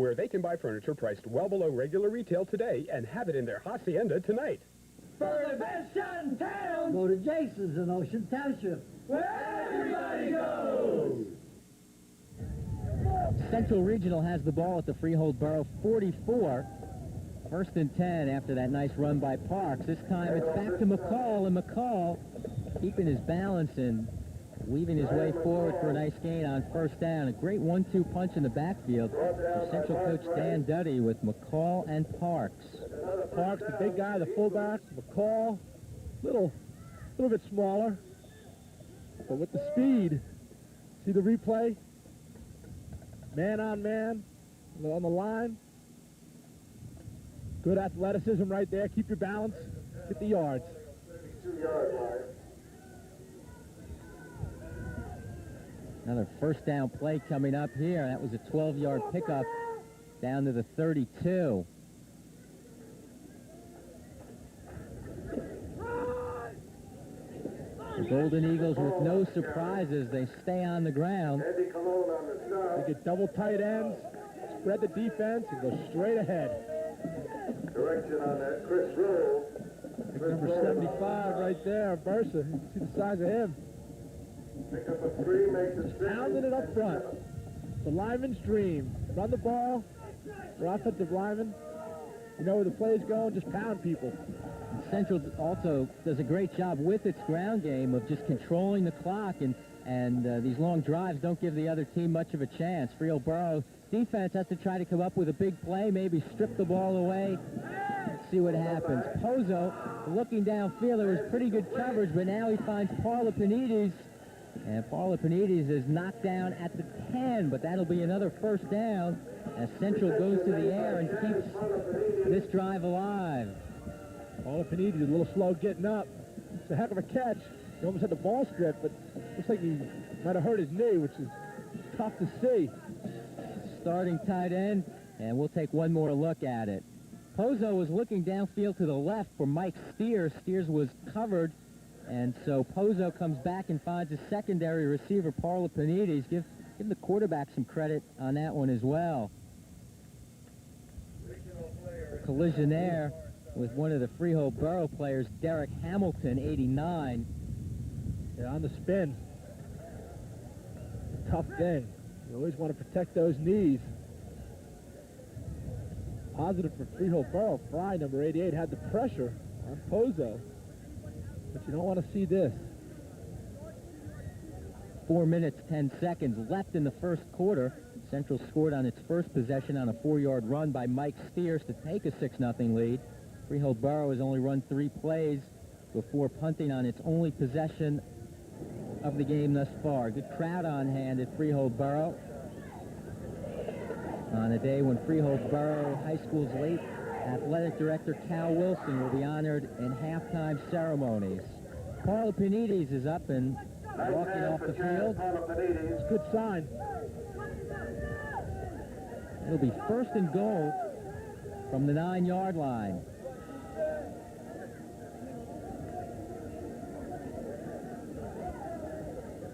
where they can buy furniture priced well below regular retail today and have it in their hacienda tonight. For the best shot in town, Go to Jason's in Ocean Township. where everybody goes. Central Regional has the ball at the Freehold Boro 44. First and 10 after that nice run by Parks. This time it's back to McCall, and McCall keeping his balance and weaving his way forward for a nice gain on first down. A great 1-2 punch in the backfield for Central coach Dan Duddy with McCall and Parks. Parks, the big guy, the fullback. McCall, little bit smaller, but with the speed. See the replay? Man on man on the line. Good athleticism right there. Keep your balance. Get the yards. 32-yard line. Another first down play coming up here. That was a 12-yard pickup down to the 32. The Golden Eagles, with no surprises, they stay on the ground. Andy Colon on the start. They get double tight ends, spread the defense, and go straight ahead. Correction on that. Chris Rowe. Number 75 right there, Bursa. You can see the size of him. Pick up a 3, makes it 6. Pounding it up front. The lineman's dream. Run the ball for offensive linemen. You know where the play's going, just pound people. And Central also does a great job with its ground game of just controlling the clock, and these long drives don't give the other team much of a chance. Freehold Boro defense has to try to come up with a big play, maybe strip the ball away. Let's see what happens. Pozo looking downfield. There was pretty good coverage, but now he finds Paula Panides. And Paula Panides is knocked down at the 10, but that'll be another first down as Central goes to the air and keeps this drive alive. Paula Panides is a little slow getting up. It's a heck of a catch. He almost had the ball stripped, but looks like he might have hurt his knee, which is tough to see. Starting tight end, and we'll take one more look at it. Pozo was looking downfield to the left for Mike Steers. Steers was covered, and so Pozo comes back and finds his secondary receiver, Paula Panides. Give the quarterback some credit on that one as well. Collision there with one of the Freehold Boro players, Derek Hamilton, 89. Yeah, on the spin. Tough thing. You always want to protect those knees. Positive for Freehold Boro. Fry, number 88, had the pressure on Pozo. But you don't want to see this. 4 minutes, 10 seconds left in the first quarter. Central scored on its first possession on a 4-yard run by Mike Steers to take a 6-0 lead. Freehold Boro has only run 3 plays before punting on its only possession of the game thus far. Good crowd on hand at Freehold Boro on a day when Freehold Boro High School's late athletic director Cal Wilson will be honored in halftime ceremonies. Paula Panides is up and walking off the field. It's a good sign. It'll be first and goal from the 9-yard line.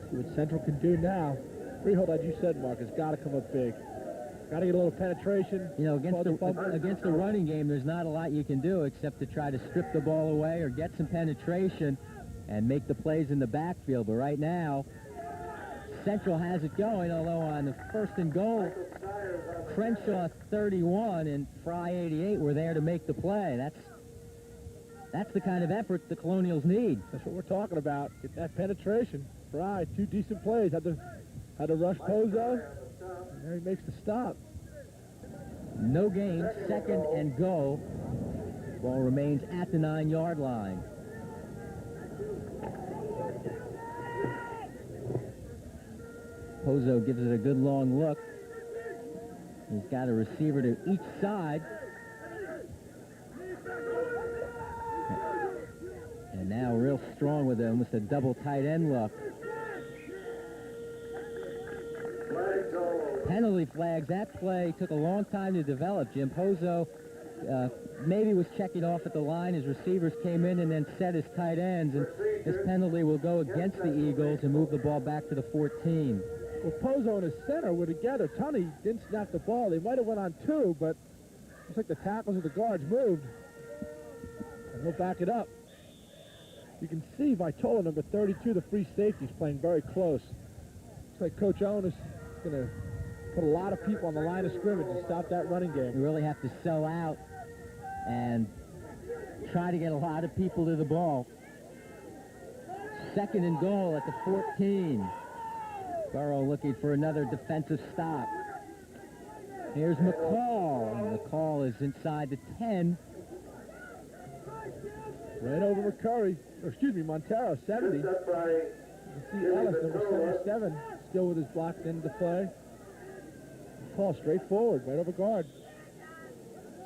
See what Central can do now. Freehold, as you said, Mark, has got to come up big. Got to get a little penetration. You know, against the running game, there's not a lot you can do except to try to strip the ball away or get some penetration and make the plays in the backfield. But right now, Central has it going, although on the first and goal, Crenshaw 31 and Fry 88 were there to make the play. That's the kind of effort the Colonials need. That's what we're talking about. Get that penetration. Fry, 2 decent plays. Had to rush Pozo. And there he makes the stop. No gain, second and goal. Ball remains at the 9-yard line. Pozo gives it a good long look. He's got a receiver to each side. And now real strong with almost a double tight end look. Penalty flags. That play took a long time to develop. Jim Pozo maybe was checking off at the line. His receivers came in and then set his tight ends. And this penalty will go against the Eagles and move the ball back to the 14. Well, Pozo and his center were together. Tunney didn't snap the ball. They might have went on two, but looks like the tackles of the guards moved. And he'll back it up. You can see Vitola, number 32, the free safety, is playing very close. Looks like Coach Owen is going to put a lot of people on the line of scrimmage and stop that running game. You really have to sell out and try to get a lot of people to the ball. Second and goal at the 14. Boro looking for another defensive stop. Here's McCall. And McCall is inside the 10. Right over McCurry. Or excuse me, Montero, 70. You can see Ellis, number 77, still with his blocked into play. McCall straight forward, right over guard.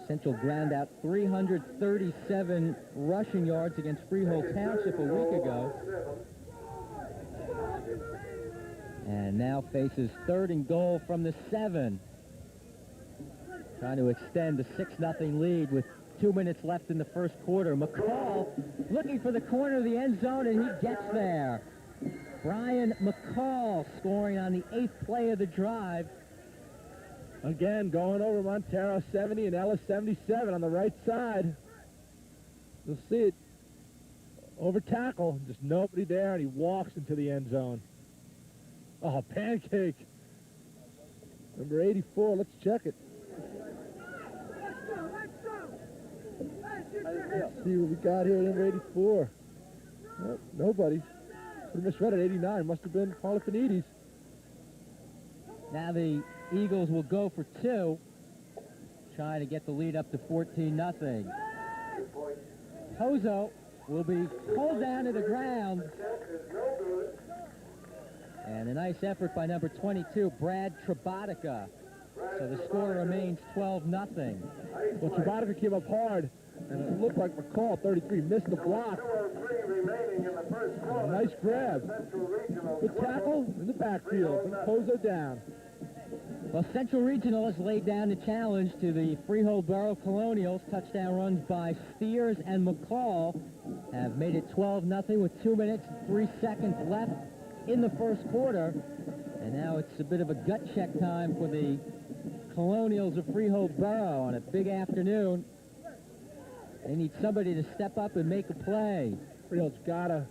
Central ground out 337 rushing yards against Freehold Township a week ago. And now faces third and goal from the 7. Trying to extend the 6-0 lead with 2 minutes left in the first quarter. McCall looking for the corner of the end zone, and he gets there. Brian McCall scoring on the 8th play of the drive. Again, going over Montero, 70, and Ellis, 77 on the right side. You'll see it. Over tackle, just nobody there, and he walks into the end zone. Oh, pancake. Number 84, let's check it. Let's see what we got here, number 84. Nope, nobody. Could have misread it, 89. Must have been Polifanides. Now the Eagles will go for 2, trying to get the lead up to 14-0. Pozo will be pulled down to the ground. And a nice effort by number 22, Brad Trabotica. So the score remains 12-0. Well, Trabotica came up hard, and it looked like McCall, 33, missed the block. Nice grab. Good tackle in the backfield. Bring Pozo down. Well, Central Regional has laid down the challenge to the Freehold Boro Colonials. Touchdown runs by Steers and McCall have made it 12-0 with 2 minutes and 3 seconds left in the first quarter. And now it's a bit of a gut check time for the Colonials of Freehold Boro on a big afternoon. They need somebody to step up and make a play. Freehold's got to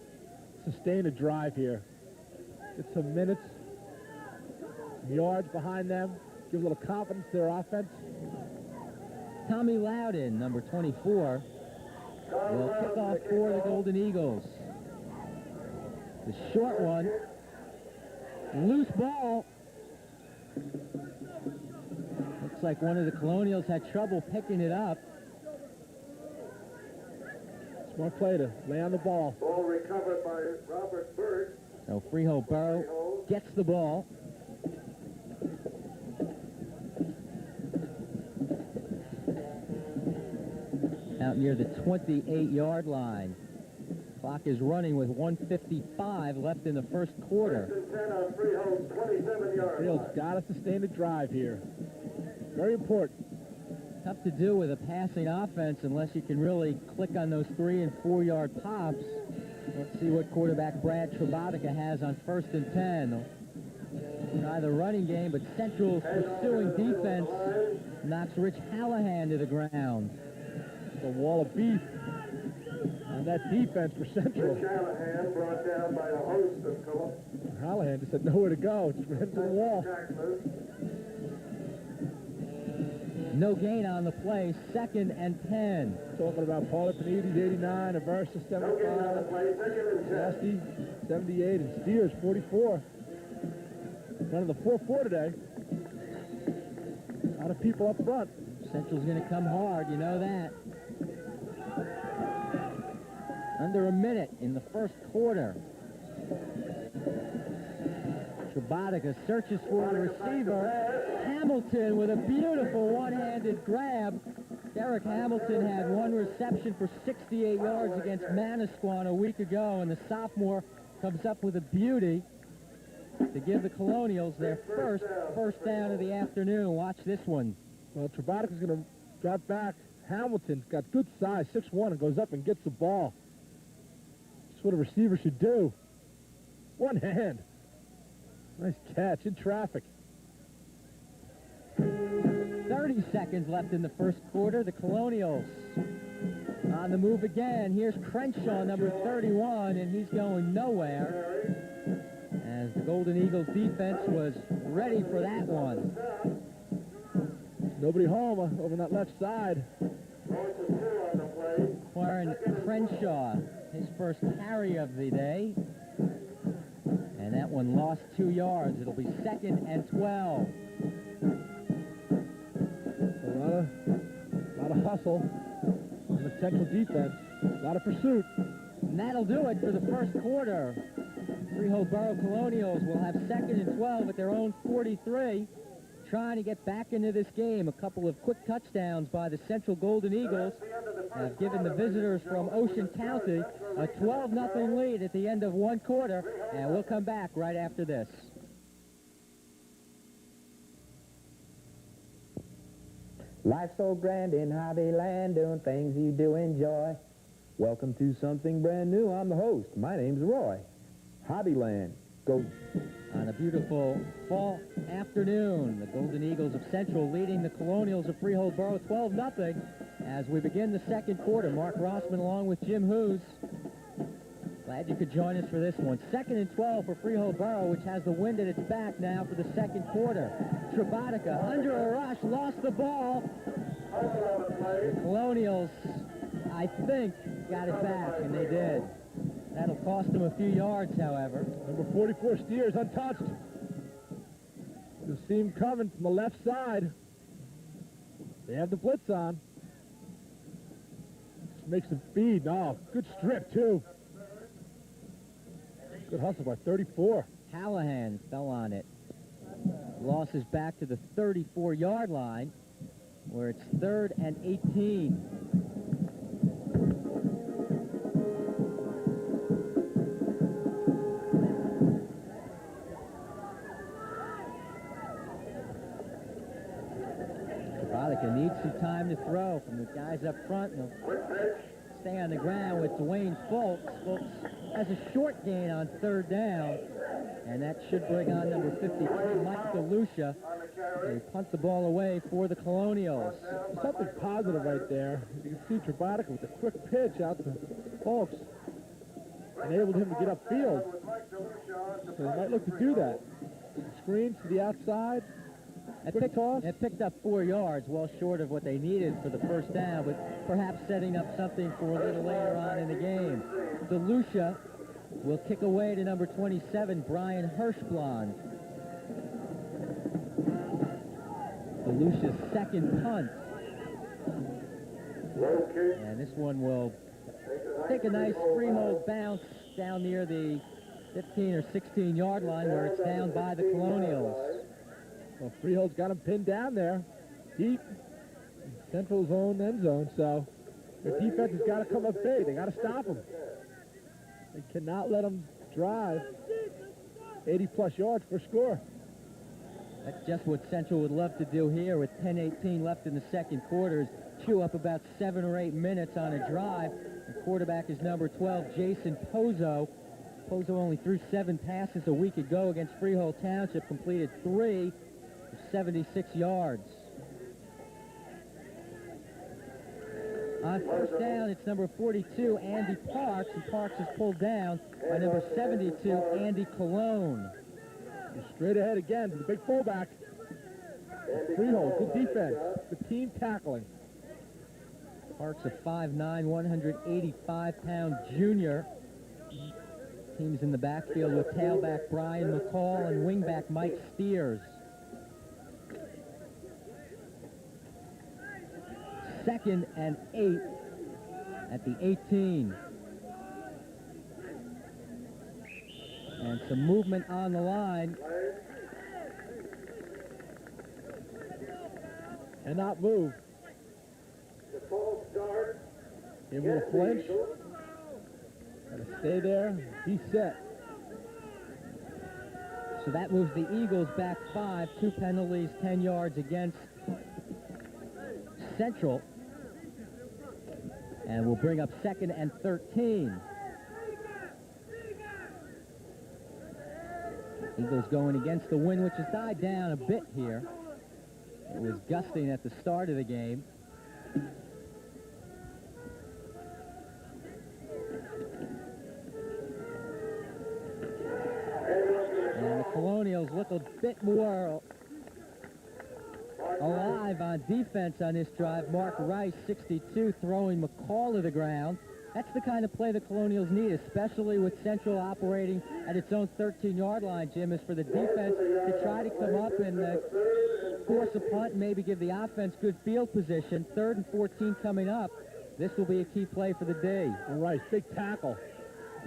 sustain a drive here. Get some minutes, some yards behind them, give a little confidence to their offense. Tommy Loudon, number 24, will kick off for the Golden Eagles. The short one, loose ball. Looks like one of the Colonials had trouble picking it up. Smart play to lay on the ball. Ball recovered by Robert Bird. So Freehold Boro gets the ball. Out near the 28-yard line. Clock is running with 1:55 left in the first quarter. Freehold's got to sustain the drive here. Very important. Tough to do with a passing offense unless you can really click on those 3- and 4-yard pops. Let's see what quarterback Brad Trabotica has on 1st and 10. Try the running game, but Central's pursuing defense knocks Rich Hallahan to the ground. The wall of beef on that defense for Central. Hallahan brought down by a host of Hallahan just had nowhere to go. Just ran to the wall. No gain on the play, 2nd and 10. Talking about Paula Panides, 89, Aversa, 75, Nasty, 78, and Steers, 44. None of the 4-4 today. A lot of people up front. Central's going to come hard, you know that. Under a minute in the first quarter. Trabotica searches for the receiver. Hamilton with a beautiful one-handed grab. Derek Hamilton had one reception for 68 yards against Manasquan a week ago, and the sophomore comes up with a beauty to give the Colonials their first down of the afternoon. Watch this one. Well, Trabatica's going to drop back. Hamilton's got good size, 6'1", and goes up and gets the ball. That's what a receiver should do. One hand. Nice catch in traffic. 30 seconds left in the first quarter. The Colonials on the move again. Here's Crenshaw, number 31, and he's going nowhere, as the Golden Eagles defense was ready for that one. Nobody home over on that left side. Warren Crenshaw, his first carry of the day. And that one lost 2 yards. It'll be 2nd and 12. A lot of hustle on the Central defense. A lot of pursuit. And that'll do it for the first quarter. Freehold Boro Colonials will have 2nd and 12 at their own 43. Trying to get back into this game. A couple of quick touchdowns by the Central Golden Eagles have given the visitors from Ocean County a 12-0 lead at the end of one quarter, and we'll come back right after this. Life's so grand in Hobbyland, doing things you do enjoy. Welcome to something brand new. I'm the host. My name's Roy. Hobbyland. Go. On a beautiful fall afternoon, the Golden Eagles of Central leading the Colonials of Freehold Boro 12-0 as we begin the second quarter. Mark Rossman along with Jim Hoos. Glad you could join us for this one. 2nd and 12 for Freehold Boro, which has the wind at its back now for the second quarter. Tribotica under a rush, lost the ball. The Colonials, I think, got it back, and they did. That'll cost them a few yards, however. Number 44 steers untouched. You'll see him coming from the left side. They have the blitz on. Just makes them feed. Oh, good strip, too. Good hustle by 34. Callahan fell on it. Loss is back to the 34-yard line, where it's 3rd and 18. Needs some time to throw from the guys up front. And he'll stay on the ground with Dwayne Folks. Folks has a short gain on 3rd down, and that should bring on number 53, Mike DeLucia. They punt the ball away for the Colonials. Something positive right there. You can see Tribotica with a quick pitch out to Folks. Enabled him to get upfield. So he might look to do that. Screens to the outside. It picked up 4 yards, well short of what they needed for the first down, but perhaps setting up something for a little later on in the game. DeLucia will kick away to number 27, Brian Hirschblond. DeLucia's second punt. And this one will take a nice freehold bounce down near the 15 or 16-yard line, where it's down by the Colonials. Well, Freehold's got him pinned down there, deep in Central's own end zone, so their defense has got to come up big. They got to stop him. They cannot let him drive 80-plus yards for a score. That's just what Central would love to do here with 10:18 left in the second quarter, is chew up about 7 or 8 minutes on a drive. The quarterback is number 12, Jason Pozo. Pozo only threw 7 passes a week ago against Freehold Township, completed 3. 76 yards. On first down, it's number 42, Andy Parks, and Parks is pulled down by number 72, Andy Colon. Straight ahead again to the big fullback. Freehold, good defense, the team tackling. Parks, a 5'9", 185-pound junior. Team's in the backfield with tailback Brian McCall and wingback Mike Steers. 2nd and 8 at the 18. And some movement on the line. Cannot move. Able to flinch. Got to stay there. Be set. So that moves the Eagles back 5. 2 penalties, 10 yards against Central. And we'll bring up 2nd and 13. Eagles going against the wind, which has died down a bit here. It was gusting at the start of the game. And the Colonials look a bit more alive on defense on this drive. Mark Rice, 62, throwing McCall to the ground. That's the kind of play the Colonials need, especially with Central operating at its own 13-yard line, Jim, is for the defense to try to come up and force a punt and maybe give the offense good field position. 3rd and 14 coming up. This will be a key play for the day. All right, big tackle.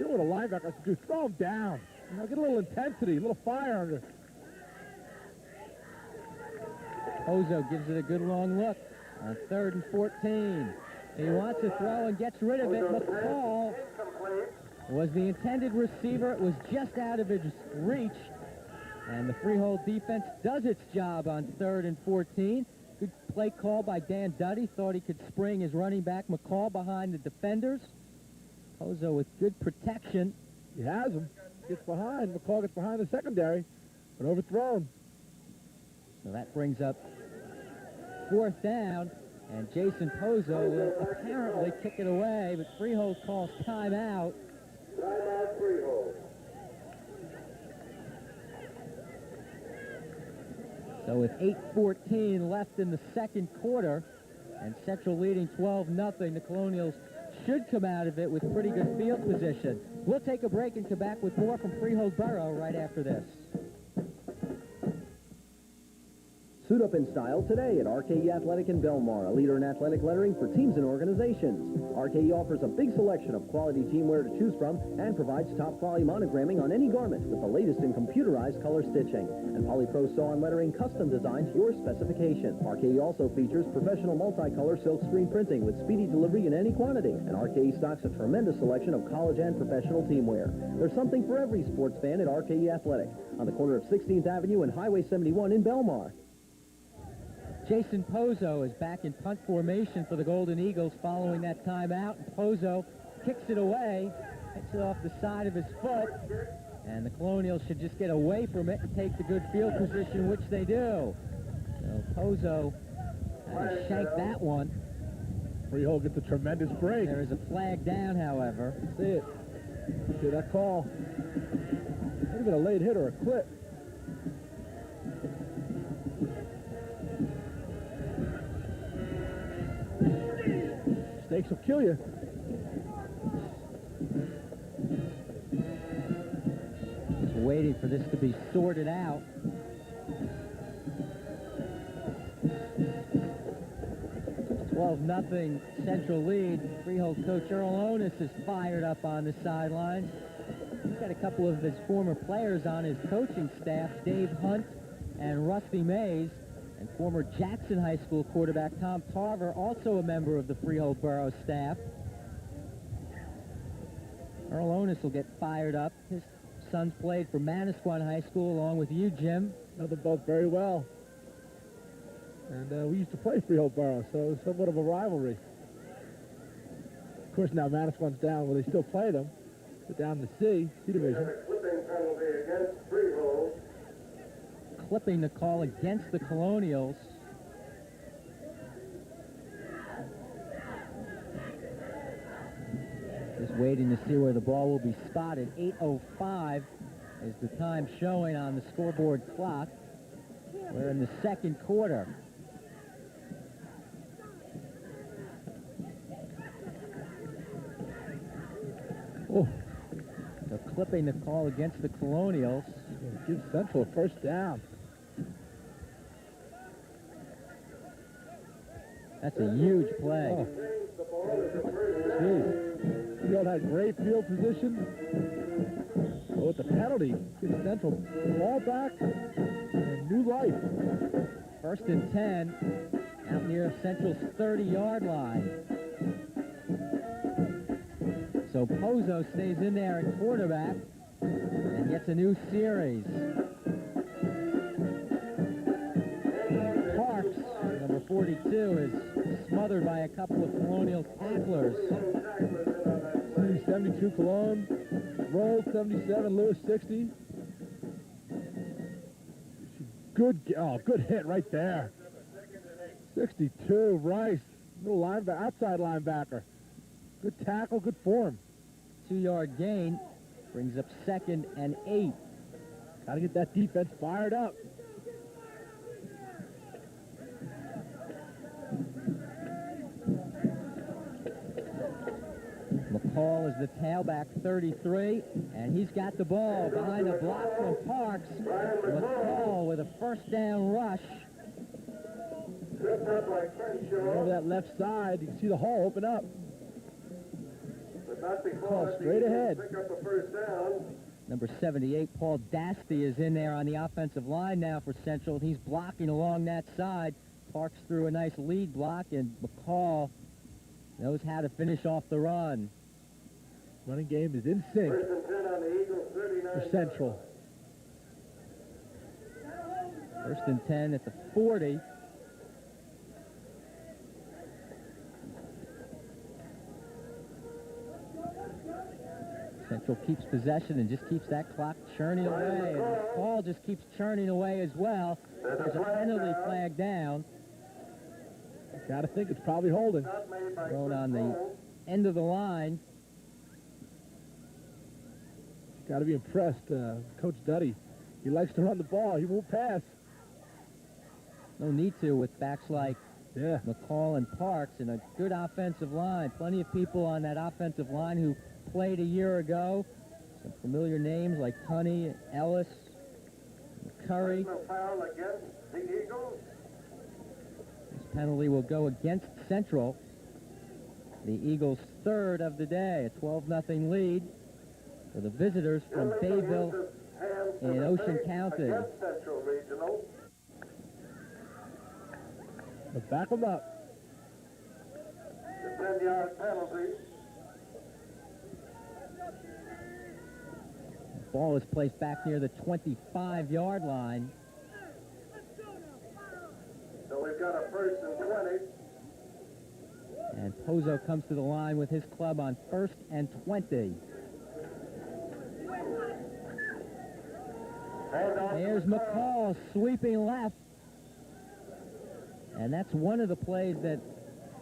Do what a linebacker has to do. Throw him down. You know, get a little intensity, a little fire under. Ozo gives it a good long look on 3rd and 14. He wants to throw and gets rid of it. McCall was the intended receiver. It was just out of his reach. And the Freehold defense does its job on 3rd and 14. Good play call by Dan Duddy. Thought he could spring his running back McCall behind the defenders. Ozo with good protection. He has him. Gets behind. McCall gets behind the secondary, but overthrown. So that brings up 4th down. And Jason Pozo will apparently kick it away, but Freehold calls timeout. Timeout, Freehold. So with 8:14 left in the second quarter, and Central leading 12-0, the Colonials should come out of it with pretty good field position. We'll take a break and come back with more from Freehold Boro right after this. Suit up in style today at RKE Athletic in Belmar, a leader in athletic lettering for teams and organizations. RKE offers a big selection of quality teamwear to choose from and provides top-quality monogramming on any garment with the latest in computerized color stitching and Polypro sew-on lettering custom designed to your specification. RKE also features professional multicolor silkscreen printing with speedy delivery in any quantity, and RKE stocks a tremendous selection of college and professional teamwear. There's something for every sports fan at RKE Athletic on the corner of 16th Avenue and Highway 71 in Belmar. Jason Pozo is back in punt formation for the Golden Eagles following that timeout. Pozo kicks it away, hits it off the side of his foot, and the Colonials should just get away from it and take the good field position, which they do. So Pozo had to shank that one. Freehold gets a tremendous break. There is a flag down, however. See it. See that call. Could have been a late hit or a clip. Mistakes will kill you. Just waiting for this to be sorted out. It's 12-0 Central lead. Freehold coach Earl Onis is fired up on the sidelines. He's got a couple of his former players on his coaching staff, Dave Hunt and Rusty Mays. And former Jackson High School quarterback Tom Tarver, also a member of the Freehold Borough staff. Earl Onis will get fired up. His sons played for Manasquan High School along with you, Jim. Know them both very well. And we used to play Freehold Borough, so it was somewhat of a rivalry. Of course, now Manasquan's down, well, they still play them. They're down in the C division. Clipping penalty against Freehold. Clipping the call against the Colonials. Just waiting to see where the ball will be spotted. 8:05 is the time showing on the scoreboard clock. We're in the second quarter. Oh, So clipping the call against the Colonials. gives Central a first down. That's a huge play. Oh. Jeez. Freehold had great field position. But with the penalty, gives Central ball back and new life. 1st and 10, out near Central's 30-yard line. So Pozo stays in there at quarterback and gets a new series. Parks, number 42, is smothered by a couple of Colonial tacklers. 72 Cologne, Roll 77, Lewis 60. Good hit right there. 62, Rice. Little linebacker, outside linebacker. Good tackle, good form. 2-yard gain brings up 2nd and 8. Got to get that defense fired up. McCall is the tailback, 33, and he's got the ball behind a block from Parks. McCall with a first down rush. Over that left side, you can see the hole open up. Call straight ahead. Number 78, Paul Dasty, is in there on the offensive line now for Central. He's blocking along that side. Parks threw a nice lead block, and McCall knows how to finish off the run. Running game is in sync for Central. 1st and 10 at the 40. Central keeps possession and just keeps that clock churning away. And McCall just keeps churning away as well. There's a penalty flag down. Got to think it's probably holding. Thrown on the end of the line. Got to be impressed. Coach Duddy, he likes to run the ball. He won't pass. No need to with backs like Yeah. McCall and Parks and a good offensive line. Plenty of people on that offensive line who played a year ago. Some familiar names like Tunney, Ellis, Curry. Foul against the Eagles. This penalty will go against Central. The Eagles' 3rd of the day, a 12-0 lead for the visitors from Bayville in Ocean County. Against Central Regional. But back them up. The 10-yard penalty. Ball is placed back near the 25-yard line. So we've got a 1st and 20. And Pozo comes to the line with his club on 1st and 20. There's McCall sweeping left. And that's one of the plays that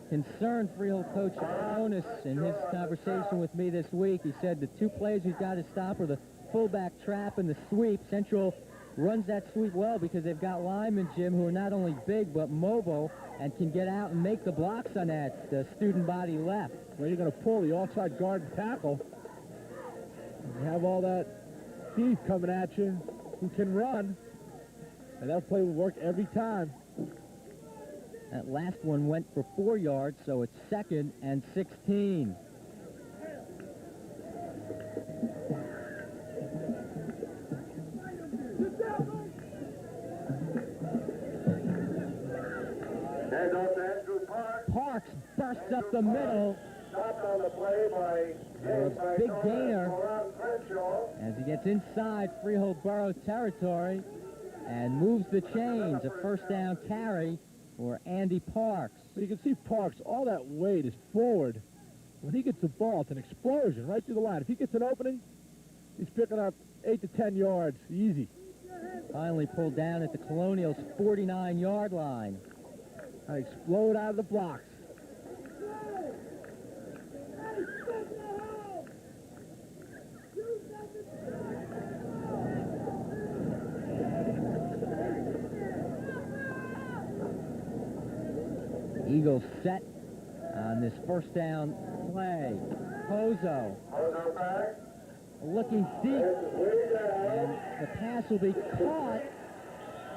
concerned Freehold coach Jonas in his conversation with me this week. He said the 2 plays we've got to stop are the fullback trap and the sweep. Central runs that sweep well because they've got linemen, Jim, who are not only big but mobile and can get out and make the blocks on that student body left. Well, you're going to pull the offside guard and tackle. You have all that speed coming at you who can run, and that play will work every time. That last one went for 4 yards, so it's 2nd and 16. And off to Andrew Parks. Parks bursts up the middle. Stopped on the play by A big gainer Crenshaw. as he gets inside Freehold Boro territory and moves the chains. A 1st down carry for Andy Parks. So you can see Parks, all that weight is forward. When he gets the ball, it's an explosion right through the line. If he gets an opening, he's picking up 8 to 10 yards, easy. Finally pulled down at the Colonials' 49-yard line. I explode out of the blocks. Eagles set on this 1st down play. Pozo Pozo back. looking deep, and the pass will be caught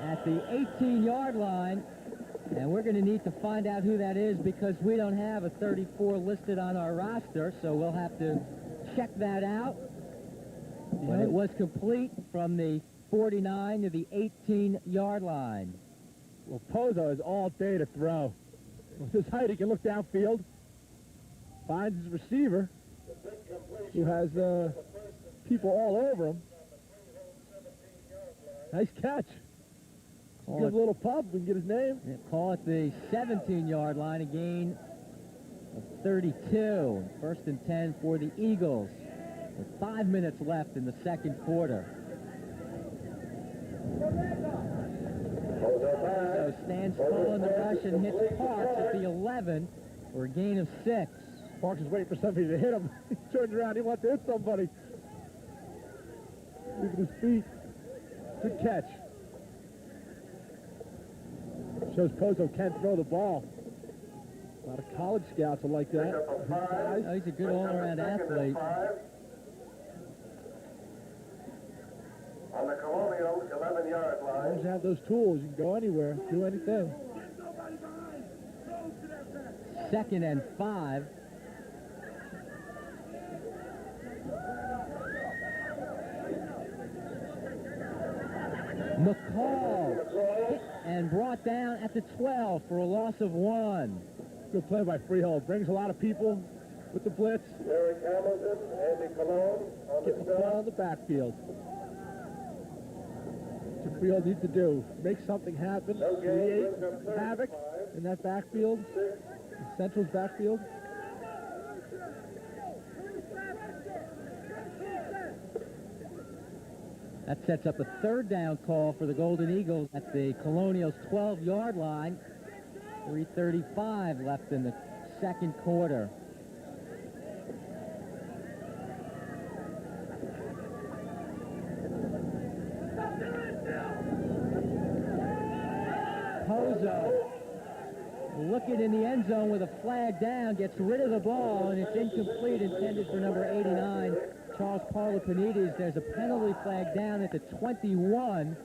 at the 18-yard line, and we're going to need to find out who that is because we don't have a 34 listed on our roster, so we'll have to check that out. But it was complete from the 49 to the 18-yard line. Well, Pozo is all day to throw. With his height, he can look downfield, finds his receiver, who has people all over him. Nice catch. Give a little pop, we can get his name. Yeah, call it the 17-yard line, a gain of 32. 1st and 10 for the Eagles with 5 minutes left in the 2nd quarter. So stands tall in the rush and hits Parks at the 11 for a gain of 6. Parks is waiting for somebody to hit him. He turns around. He wants to hit somebody. Look at his feet. Good catch. Shows Pozo can't throw the ball. A lot of college scouts are like that. Oh, he's a good all-around athlete. On the Colonial 11-yard line. As long as you have those tools, you can go anywhere, do anything. 2nd and 5. McCall hit and brought down at the 12 for a loss of 1. Good play by Freehold. Brings a lot of people with the blitz. Eric Hamilton, Andy Cologne on Get the ball in the backfield. That's what Freehold needs to do. Make something happen. Create havoc in that backfield. In Central's backfield. That sets up a 3rd down call for the Golden Eagles at the Colonials' 12-yard line. 3:35 left in the 2nd quarter. Pozo looking in the end zone with a flag down, gets rid of the ball, and it's incomplete, intended for number 89, Charles Parlapanides. There's a penalty flag down at the 21.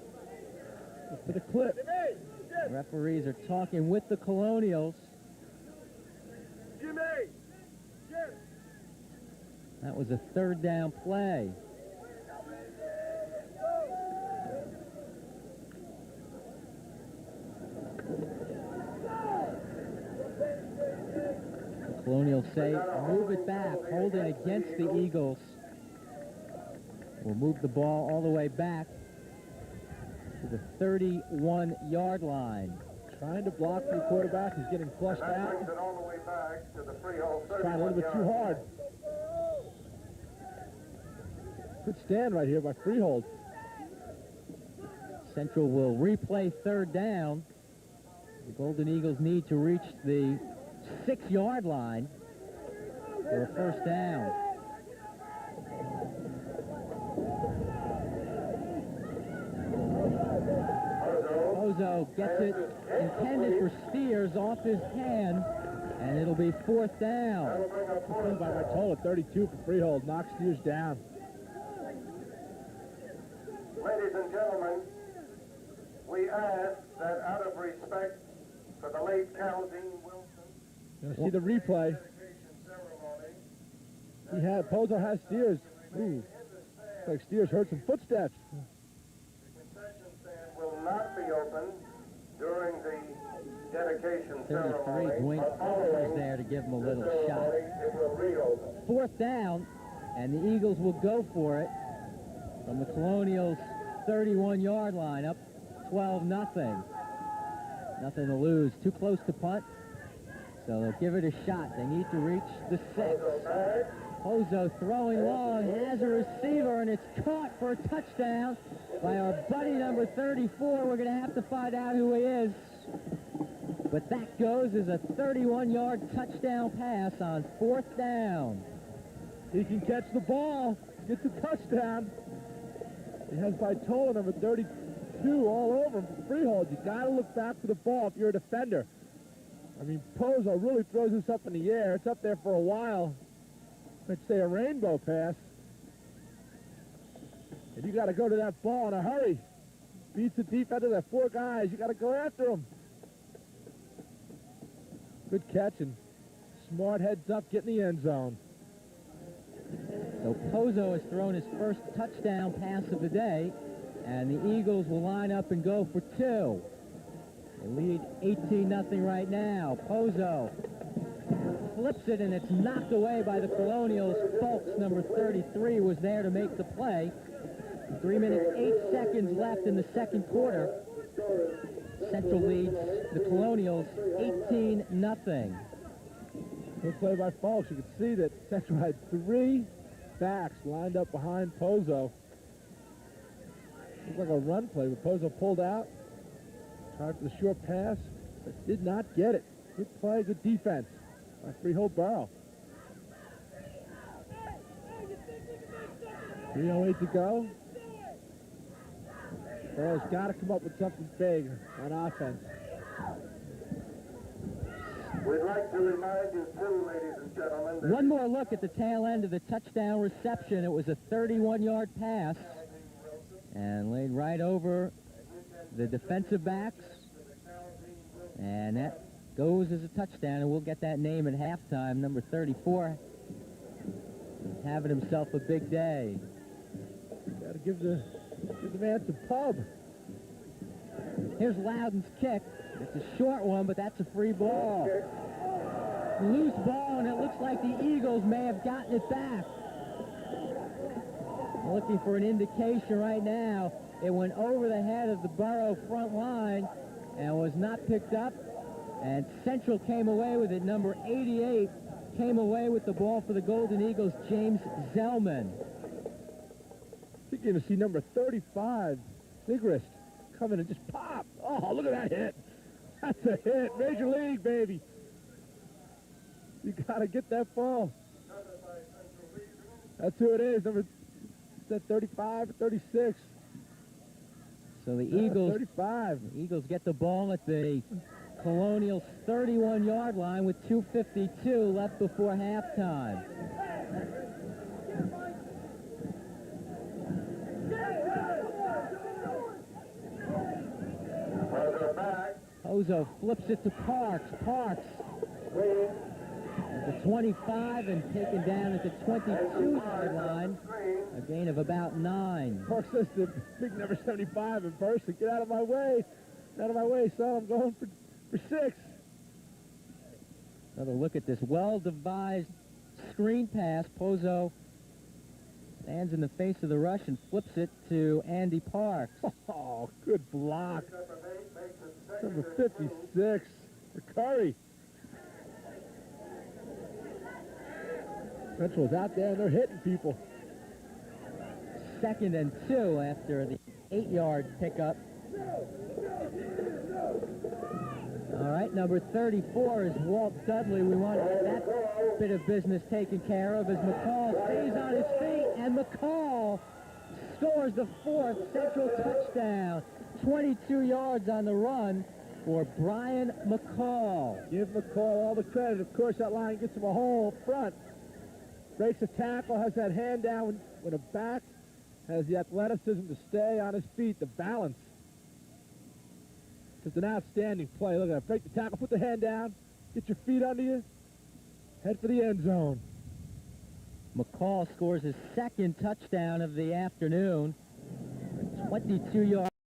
For the clip. Referees are talking with the Colonials. That was a 3rd down play. The Colonials say, move it back, hold it against the Eagles. We'll move the ball all the way back to the 31-yard line. Trying to block the quarterback. He's getting flushed out. Brings it all the way back to the Freehold 31 Trying a little bit too hard. Good stand right here by Freehold. Central will replay 3rd down. The Golden Eagles need to reach the 6-yard line for a 1st down. Pozo gets it intended for Steers off his hand, and it'll be 4th down. Good play by Matola, 32 for Freehold. Knocks Steers down. Ladies and gentlemen, we ask that out of respect for the late Calvin Wilson You're going to see the replay. dedication ceremony, Pozo has Steers. Ooh, looks like Steers heard some footsteps. the concession stand will not be open during the dedication 33, ceremony. Dwayne but was following there to give him a the little shot. ceremony, it will reopen. 4th down, and the Eagles will go for it from the Colonials' 31-yard line, up 12-0. Nothing to lose. Too close to punt, so they'll give it a shot. They need to reach the 6. Pozo throwing long, has a receiver, and it's caught for a touchdown by our buddy number 34. We're going to have to find out who he is. But that goes as a 31-yard touchdown pass on 4th down. He can catch the ball, gets a touchdown. He has Vitola, number 32, all over him for Freehold. You got to look back for the ball if you're a defender. I mean, Pozo really throws this up in the air. It's up there for a while. Let's say a rainbow pass. And you got to go to that ball in a hurry. Beats the defender. There are 4 guys. You got to go after him. Good catch, and smart heads up, get in the end zone. So Pozo has thrown his first touchdown pass of the day, and the Eagles will line up and go for 2. They lead 18-0 right now. Pozo flips it, and it's knocked away by the Colonials. Fulks, number 33, was there to make the play. 3 minutes, 8 seconds left in the 2nd quarter. Central leads the Colonials 18-0. Good play by Fulks. You can see that Central had 3 backs lined up behind Pozo. Looked like a run play, but Pozo pulled out. Tried for the short pass, but did not get it. Good play, good defense by Freehold Boro. 3:08 to go. Boro's got to come up with something big on offense. We'd like to remind you too, ladies and gentlemen, that One more look at the tail end of the touchdown reception. It was a 31-yard pass and laid right over the defensive backs. And that goes as a touchdown, and we'll get that name at halftime. Number 34 having himself a big day. Got to give the man some pub. Here's Loudon's kick. It's a short one, but that's a free ball. Loose ball, and it looks like the Eagles may have gotten it back. Looking for an indication right now. It went over the head of the Boro front line and was not picked up. And Central came away with it. Number 88 came away with the ball for the Golden Eagles, James Zellman. I think you're going to see number 35, Sigrist, come in and just pop. Oh, look at that hit. That's a hit. Major League, baby. You got to get that ball. That's who it is. Number, is that 35 or 36? So the Eagles, 35. The Eagles get the ball at the Colonial's 31-yard line with 2:52 left before halftime. Ozo flips it to Parks. Parks at the 25 and taken down at the 22-yard line. A gain of about 9. Parks says to big number 75 in person, get out of my way. Out of my way, son. I'm going for 6. Another look at this well-devised screen pass. Pozo stands in the face of the rush and flips it to Andy Parks. Oh, good block. Number 56 for Curry. Central's out there and they're hitting people. 2nd and 2 after the 8-yard pickup. All right, number 34 is Walt Dudley. We want to get that bit of business taken care of as McCall stays on his feet, and McCall scores the 4th Central touchdown. 22 yards on the run for Brian McCall. Give McCall all the credit. Of course, that line gets him a hole up front. Breaks a tackle, has that hand down with a back, has the athleticism to stay on his feet, the balance. It's an outstanding play. Look at that. Break the tackle, put the hand down, get your feet under you, head for the end zone. McCall scores his 2nd touchdown of the afternoon. 22 yards.